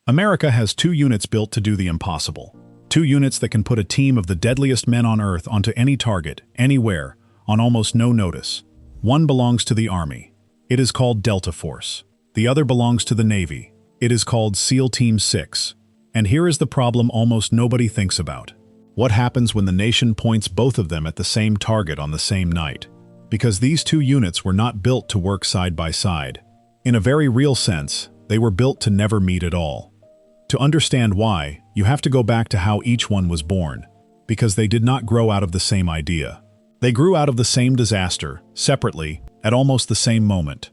America has two units built to do the impossible. Two units that can put a team of the deadliest men on Earth onto any target, anywhere, on almost no notice. One belongs to the Army. It is called Delta Force. The other belongs to the Navy. It is called SEAL Team 6. And here is the problem almost nobody thinks about. What happens when the nation points both of them at the same target on the same night? Because these two units were not built to work side by side. In a very real sense, they were built to never meet at all. To understand why, you have to go back to how each one was born, because they did not grow out of the same idea. They grew out of the same disaster, separately, at almost the same moment.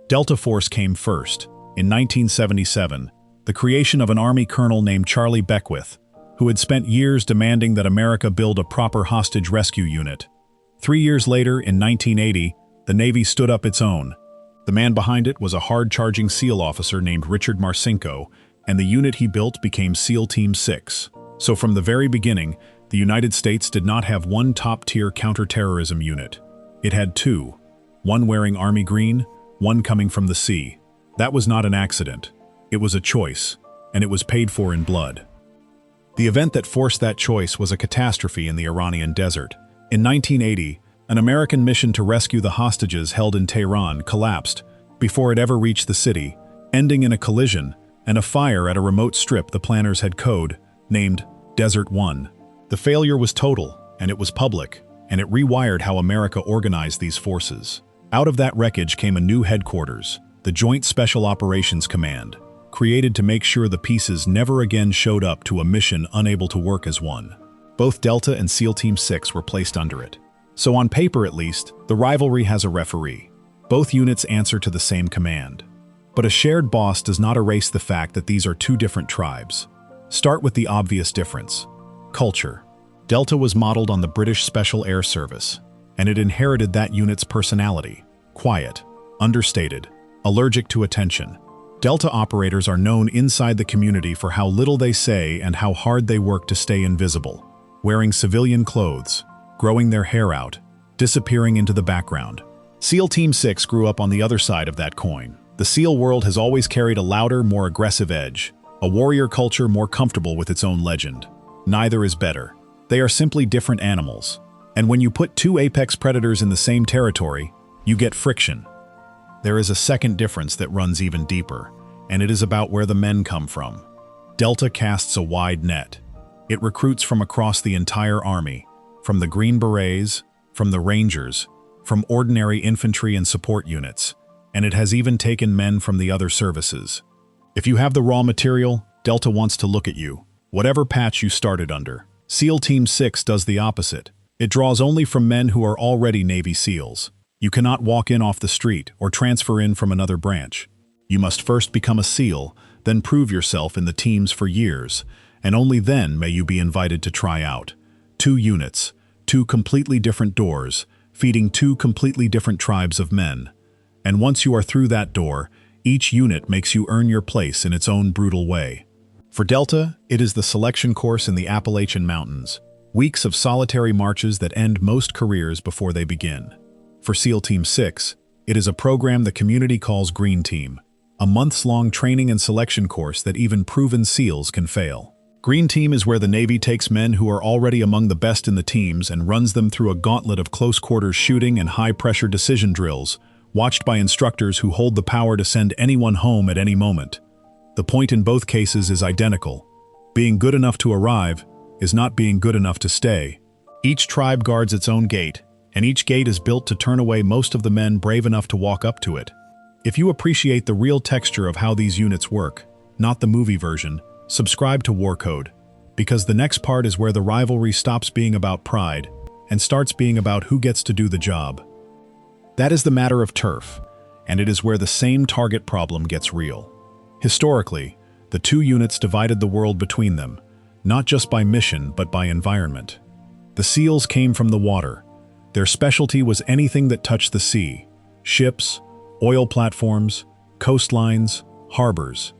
Delta Force came first, in 1977, the creation of an Army colonel named Charlie Beckwith, who had spent years demanding that America build a proper hostage rescue unit. 3 years later, in 1980, the Navy stood up its own. The man behind it was a hard-charging SEAL officer named Richard Marcinko, and the unit he built became SEAL Team 6. So from the very beginning, the United States did not have one top-tier counterterrorism unit. It had two, one wearing Army green, one coming from the sea. That was not an accident. It was a choice, and it was paid for in blood. The event that forced that choice was a catastrophe in the Iranian desert. In 1980, an American mission to rescue the hostages held in Tehran collapsed before it ever reached the city, ending in a collision and a fire at a remote strip the planners had named Desert 1. The failure was total, and it was public, and it rewired how America organized these forces. Out of that wreckage came a new headquarters, the Joint Special Operations Command, created to make sure the pieces never again showed up to a mission unable to work as one. Both Delta and SEAL Team 6 were placed under it. So on paper at least, the Rivalry has a referee. Both units answer to the same command. But a shared boss does not erase the fact that these are two different tribes. Start with the obvious difference. Culture. Delta was modeled on the British Special Air Service, and it inherited that unit's personality. Quiet, understated, allergic to attention. Delta operators are known inside the community for how little they say and how hard they work to stay invisible. Wearing civilian clothes, growing their hair out, disappearing into the background. SEAL Team 6 grew up on the other side of that coin. The SEAL world has always carried a louder, more aggressive edge, a warrior culture more comfortable with its own legend. Neither is better. They are simply different animals. And when you put two apex predators in the same territory, you get friction. There is a second difference that runs even deeper, and it is about where the men come from. Delta casts a wide net. It recruits from across the entire army, from the Green Berets, from the Rangers, from ordinary infantry and support units, and it has even taken men from the other services. If you have the raw material, Delta wants to look at you, whatever patch you started under. SEAL Team 6 does the opposite. It draws only from men who are already Navy SEALs. You cannot walk in off the street or transfer in from another branch. You must first become a SEAL, then prove yourself in the teams for years, and only then may you be invited to try out. Two units, two completely different doors, feeding two completely different tribes of men. And once you are through that door, each unit makes you earn your place in its own brutal way. For Delta, it is the selection course in the Appalachian Mountains, weeks of solitary marches that end most careers before they begin. For SEAL Team 6, it is a program the community calls Green Team, a months-long training and selection course that even proven SEALs can fail. Green Team is where the Navy takes men who are already among the best in the teams and runs them through a gauntlet of close-quarters shooting and high-pressure decision drills, watched by instructors who hold the power to send anyone home at any moment. The point in both cases is identical. Being good enough to arrive is not being good enough to stay. Each tribe guards its own gate, and each gate is built to turn away most of the men brave enough to walk up to it. If you appreciate the real texture of how these units work, not the movie version, subscribe to War Code, because the next part is where the Rivalry stops being about pride and starts being about who gets to do the job. That is the matter of turf, and it is where the same target problem gets real. Historically, the two units divided the world between them, not just by mission but by environment. The SEALs came from the water. Their specialty was anything that touched the sea: ships, oil platforms, coastlines, harbors.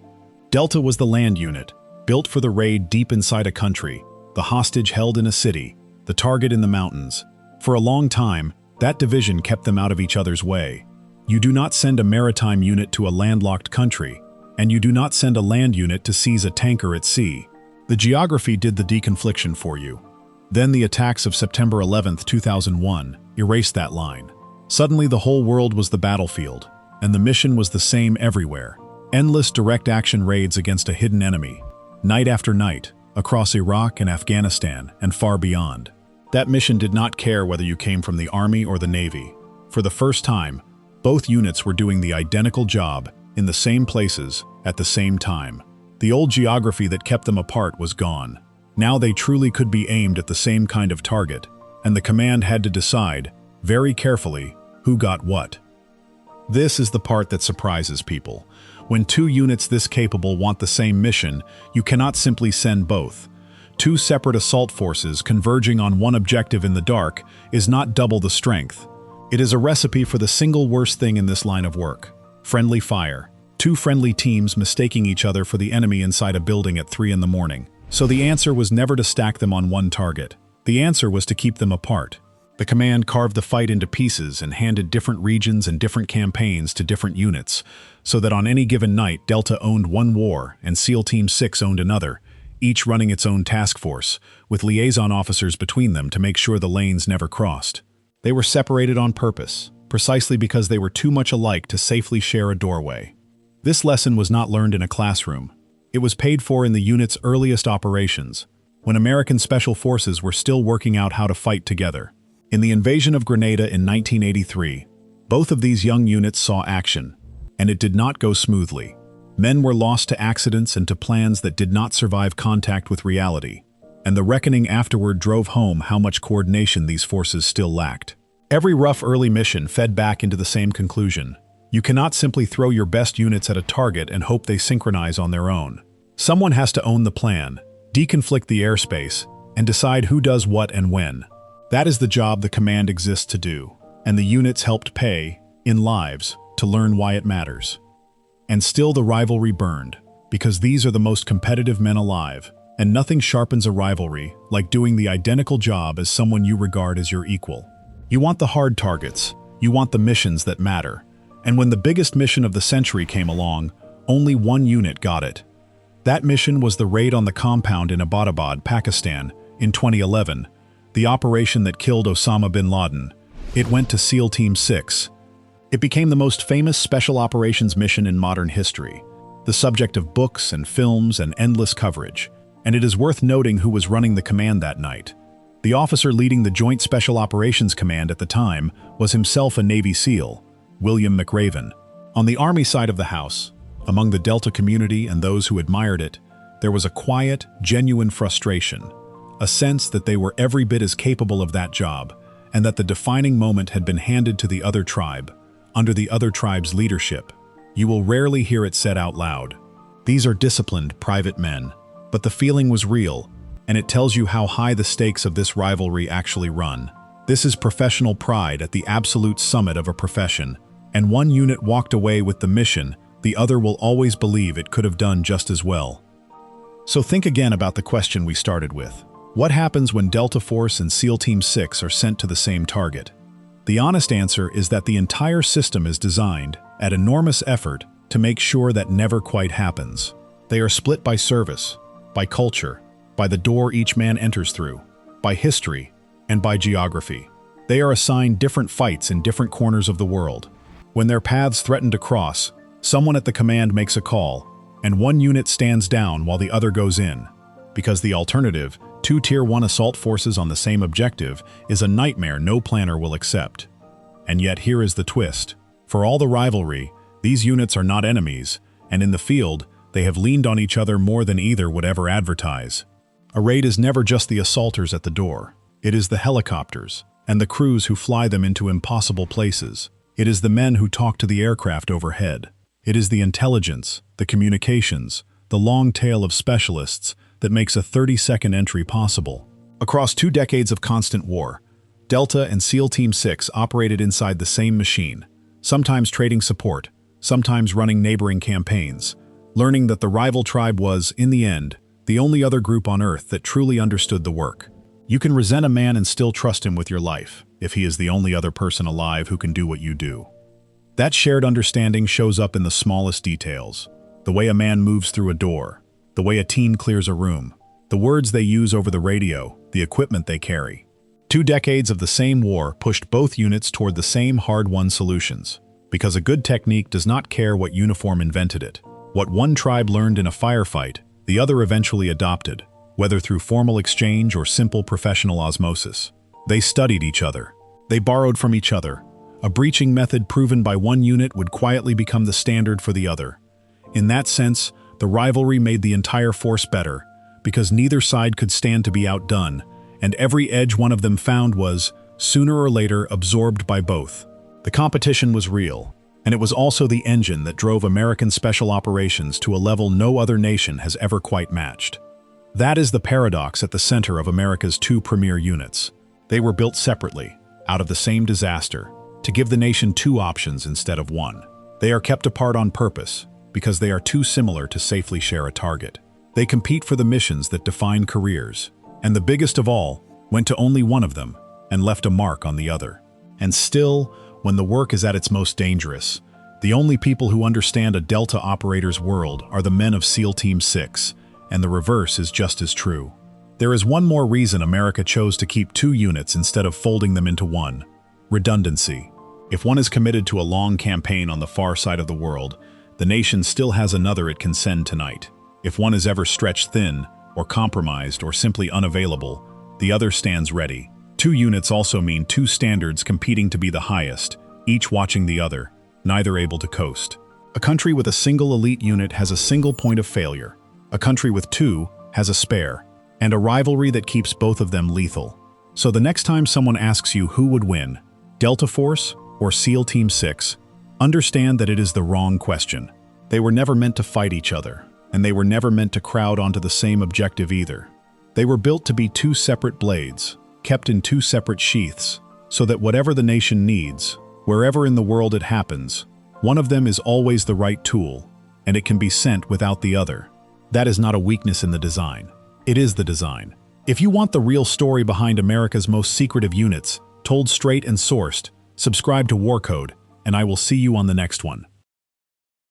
Delta was the land unit, built for the raid deep inside a country, the hostage held in a city, the target in the mountains. For a long time, that division kept them out of each other's way. You do not send a maritime unit to a landlocked country. and you do not send a land unit to seize a tanker at sea. The geography did the deconfliction for you. Then the attacks of September 11, 2001, erased that line. Suddenly the whole world was the battlefield, and the mission was the same everywhere. Endless direct action raids against a hidden enemy, night after night, across Iraq and Afghanistan and far beyond. That mission did not care whether you came from the Army or the Navy. For the first time, both units were doing the identical job in the same places at the same time. The old geography that kept them apart was gone. Now they truly could be aimed at the same kind of target, and the command had to decide, very carefully, who got what. This is the part that surprises people. When two units this capable want the same mission, you cannot simply send both. Two separate assault forces converging on one objective in the dark is not double the strength. It is a recipe for the single worst thing in this line of work: friendly fire. Two friendly teams mistaking each other for the enemy inside a building at 3 in the morning. So the answer was never to stack them on one target. The answer was to keep them apart. The command carved the fight into pieces and handed different regions and different campaigns to different units, so that on any given night Delta owned one war and SEAL Team 6 owned another, each running its own task force, with liaison officers between them to make sure the lanes never crossed. They were separated on purpose, precisely because they were too much alike to safely share a doorway. This lesson was not learned in a classroom. It was paid for in the unit's earliest operations, when American Special Forces were still working out how to fight together. In the invasion of Grenada in 1983, both of these young units saw action, and it did not go smoothly. Men were lost to accidents and to plans that did not survive contact with reality, and the reckoning afterward drove home how much coordination these forces still lacked. Every rough early mission fed back into the same conclusion. You cannot simply throw your best units at a target and hope they synchronize on their own. Someone has to own the plan, deconflict the airspace, and decide who does what and when. That is the job the command exists to do, and the units helped pay, in lives, to learn why it matters. And still the rivalry burned, because these are the most competitive men alive, and nothing sharpens a rivalry like doing the identical job as someone you regard as your equal. You want the hard targets, you want the missions that matter, and when the biggest mission of the century came along, only one unit got it. That mission was the raid on the compound in Abbottabad, Pakistan, in 2011, the operation that killed Osama bin Laden. It went to SEAL Team 6. It became the most famous special operations mission in modern history, the subject of books and films and endless coverage, and it is worth noting who was running the command that night. The officer leading the Joint Special Operations Command at the time was himself a Navy SEAL, William McRaven. On the Army side of the house, among the Delta community and those who admired it, there was a quiet, genuine frustration, a sense that they were every bit as capable of that job, and that the defining moment had been handed to the other tribe, under the other tribe's leadership. You will rarely hear it said out loud. These are disciplined, private men, but the feeling was real, and it tells you how high the stakes of this rivalry actually run. This is professional pride at the absolute summit of a profession, and one unit walked away with the mission, the other will always believe it could have done just as well. So think again about the question we started with. What happens when Delta Force and SEAL Team 6 are sent to the same target? The honest answer is that the entire system is designed, at enormous effort, to make sure that never quite happens. They are split by service, by culture, by the door each man enters through, by history, and by geography. They are assigned different fights in different corners of the world. When their paths threaten to cross, someone at the command makes a call, and one unit stands down while the other goes in. Because the alternative, two Tier 1 assault forces on the same objective, is a nightmare no planner will accept. And yet here is the twist. For all the rivalry, these units are not enemies, and in the field, they have leaned on each other more than either would ever advertise. A raid is never just the assaulters at the door. It is the helicopters, and the crews who fly them into impossible places. It is the men who talk to the aircraft overhead. It is the intelligence, the communications, the long tail of specialists that makes a 30-second entry possible. Across 2 decades of constant war, Delta and SEAL Team 6 operated inside the same machine, sometimes trading support, sometimes running neighboring campaigns, learning that the rival tribe was, in the end, the only other group on Earth that truly understood the work. You can resent a man and still trust him with your life, if he is the only other person alive who can do what you do. That shared understanding shows up in the smallest details. the way a man moves through a door, the way a teen clears a room, the words they use over the radio, the equipment they carry. 2 decades of the same war pushed both units toward the same hard-won solutions, because a good technique does not care what uniform invented it. What one tribe learned in a firefight, the other eventually adopted, whether through formal exchange or simple professional osmosis. They studied each other. They borrowed from each other. A breaching method proven by one unit would quietly become the standard for the other. In that sense, the rivalry made the entire force better, because neither side could stand to be outdone, and every edge one of them found was, sooner or later, absorbed by both. The competition was real, and it was also the engine that drove American special operations to a level no other nation has ever quite matched. That is the paradox at the center of America's 2 premier units. They were built separately, out of the same disaster, to give the nation 2 options instead of 1. They are kept apart on purpose, because they are too similar to safely share a target. They compete for the missions that define careers, and the biggest of all went to only one of them and left a mark on the other. And still, when the work is at its most dangerous, the only people who understand a Delta operator's world are the men of SEAL Team 6, and the reverse is just as true. There is one more reason America chose to keep 2 units instead of folding them into one: redundancy. If one is committed to a long campaign on the far side of the world, the nation still has another it can send tonight. If one is ever stretched thin, or compromised, or simply unavailable, the other stands ready. 2 units also mean 2 standards competing to be the highest, each watching the other, neither able to coast. A country with a single elite unit has a single point of failure. A country with 2 has a spare, and a rivalry that keeps both of them lethal. So the next time someone asks you who would win, Delta Force or SEAL Team 6, understand that it is the wrong question. They were never meant to fight each other, and they were never meant to crowd onto the same objective either. They were built to be 2 separate blades, kept in 2 separate sheaths, so that whatever the nation needs, wherever in the world it happens, one of them is always the right tool, and it can be sent without the other. That is not a weakness in the design. It is the design. If you want the real story behind America's most secretive units, told straight and sourced, subscribe to War Code, and I will see you on the next one.